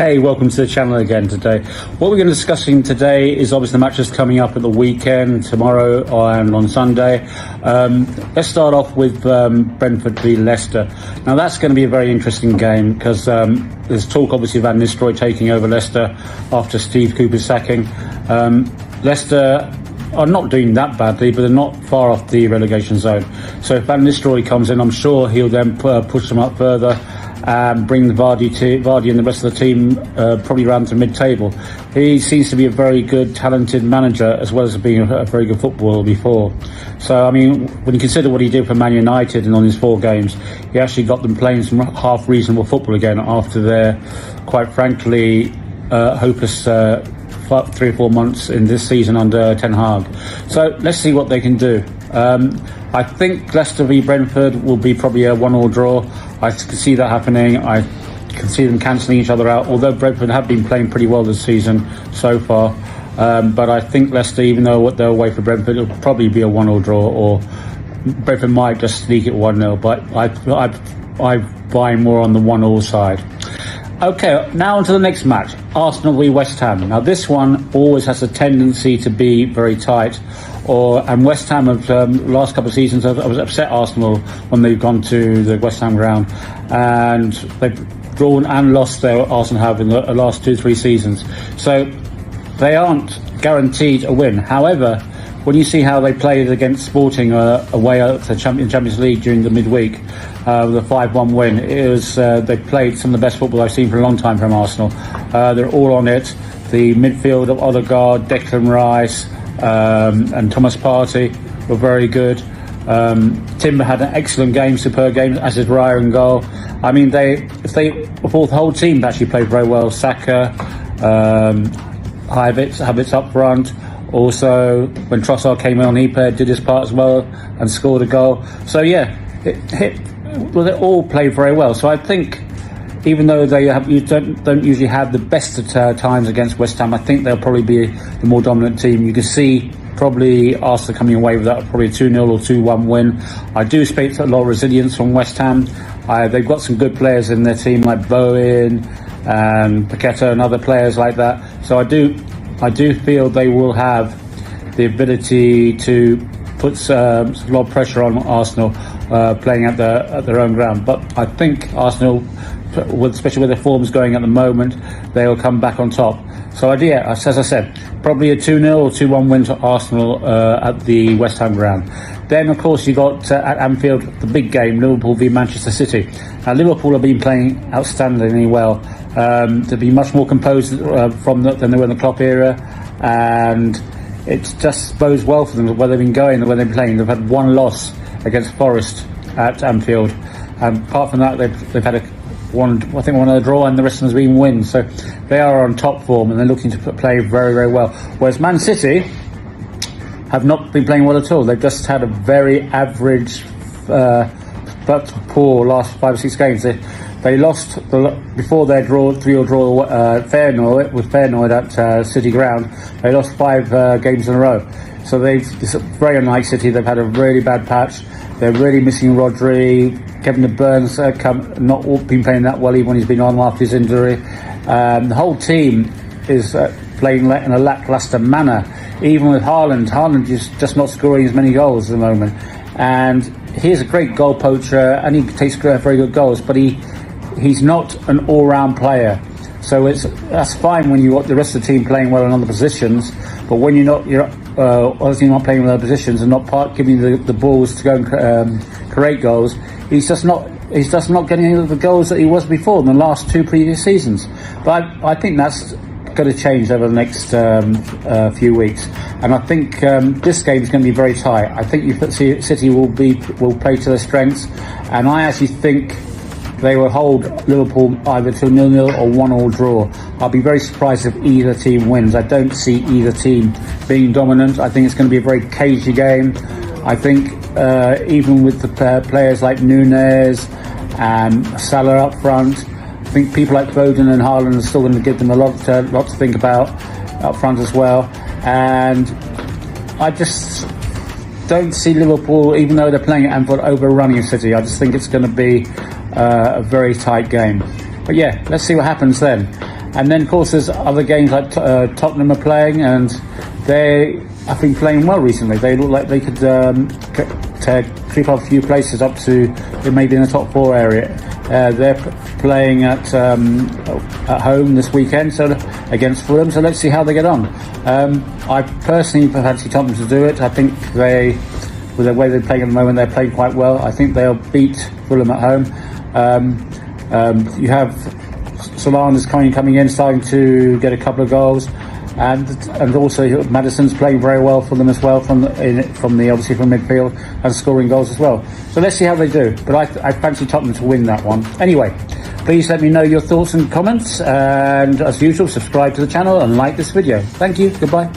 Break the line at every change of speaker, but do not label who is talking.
Hey, welcome to the channel again today. What we're going to be discussing today is obviously the matches coming up at the weekend, tomorrow and on Sunday. Let's start off with Brentford v Leicester. Now that's going to be a very interesting game because there's talk obviously of Van Nistelrooy taking over Leicester after Steve Cooper's sacking. Leicester are not doing that badly, but they're not far off the relegation zone. So if Van Nistelrooy comes in, I'm sure he'll then push them up further and bring Vardy and the rest of the team probably around to mid-table. He seems to be a very good, talented manager as well as being a very good footballer before. So, I mean, when you consider what he did for Man United and on his 4 games, he actually got them playing some half reasonable football again after their, quite frankly, hopeless 3 or 4 months in this season under Ten Hag. So let's see what they can do. I think Leicester v Brentford will be probably a 1-1 draw. I can see that happening. I can see them cancelling each other out, although Brentford have been playing pretty well this season so far. But I think Leicester, even though they're away for Brentford, it'll probably be a 1-1 draw, or Brentford might just sneak it 1-0. But I buy more on the 1-1 side. Okay, now on to the next match, Arsenal v West Ham. Now this one always has a tendency to be very tight, and West Ham have last couple of seasons have upset Arsenal when they've gone to the West Ham ground, and they've drawn and lost their Arsenal have in the last 2-3 seasons. So they aren't guaranteed a win. However, when you see how they played against Sporting away at the Champions League during the midweek, the 5-1 win, it was they played some of the best football I've seen for a long time from Arsenal. They're all on it. The midfield of Odegaard, Declan Rice, and Thomas Partey were very good. Timber had an excellent game, superb game, as did Raya in goal. I mean, the whole team actually played very well. Saka, Havertz up front. Also, when Trossard came on, he did his part as well and scored a goal. So yeah, they all played very well. So I think, even though they don't usually have the best at times against West Ham, I think they'll probably be the more dominant team. You can see probably Arsenal coming away with that, probably a 2-0 or 2-1 win. I do expect a lot of resilience from West Ham. They've got some good players in their team like Bowen and Paqueta and other players like that. So I do feel they will have the ability to put a lot of pressure on Arsenal playing at their own ground. But I think Arsenal, especially with their forms going at the moment, they will come back on top. So yeah, as I said, probably a 2-0 or 2-1 win to Arsenal at the West Ham ground. Then, of course, you got at Anfield the big game, Liverpool v Manchester City. Now, Liverpool have been playing outstandingly well. To be much more composed than they were in the Klopp era, and it just bodes well for them where they've been going, where they've been playing. They've had 1 loss against Forest at Anfield, and apart from that, they've had one other draw, and the rest of them has been wins. So they are on top form, and they're looking to play very, very well. Whereas Man City have not been playing well at all. They've just had a very average, but poor last 5 or 6 games. They lost before their 3-3 draw Feyenoord at City Ground. They lost 5 games in a row. So it's very unlike City. They've had a really bad patch. They're really missing Rodri. Kevin De Bruyne's not been playing that well, even when he's been on after his injury. The whole team is playing in a lacklustre manner. Even with Haaland. Haaland is just not scoring as many goals at the moment. And he's a great goal poacher, and he takes very good goals, but he's not an all-round player. So that's fine when you got the rest of the team playing well in other positions, but when you're obviously not playing in other positions and not giving the balls to go and create goals, he's just not getting any of the goals that he was before in the last 2 previous seasons. But I think that's going to change over the next few weeks, and I think this game is going to be very tight. I think City will play to their strengths, and I actually think they will hold Liverpool either to a 0-0 or 1-1 draw. I'll be very surprised if either team wins. I don't see either team being dominant. I think it's going to be a very cagey game. I think even with the players like Nunez and Salah up front, I think people like Foden and Haaland are still going to give them a lot to think about up front as well. And I just don't see Liverpool, even though they're playing at Anfield, overrunning City. I just think it's going to be a very tight game. But yeah, let's see what happens then. And then, of course, there's other games like Tottenham are playing, and they have been playing well recently. They look like they could creep up a few places up to maybe in the top 4 area. They're playing at home this weekend, so against Fulham. So let's see how they get on. I personally fancy Tottenham to do it. I think with the way they're playing at the moment, they're playing quite well. I think they'll beat Fulham at home. You have Solana's coming in, starting to get a couple of goals, and also Maddison's playing very well for them as well from the obviously from midfield and scoring goals as well. So let's see how they do. But I fancy Tottenham to win that one. Anyway, please let me know your thoughts and comments, and as usual, subscribe to the channel and like this video. Thank you. Goodbye.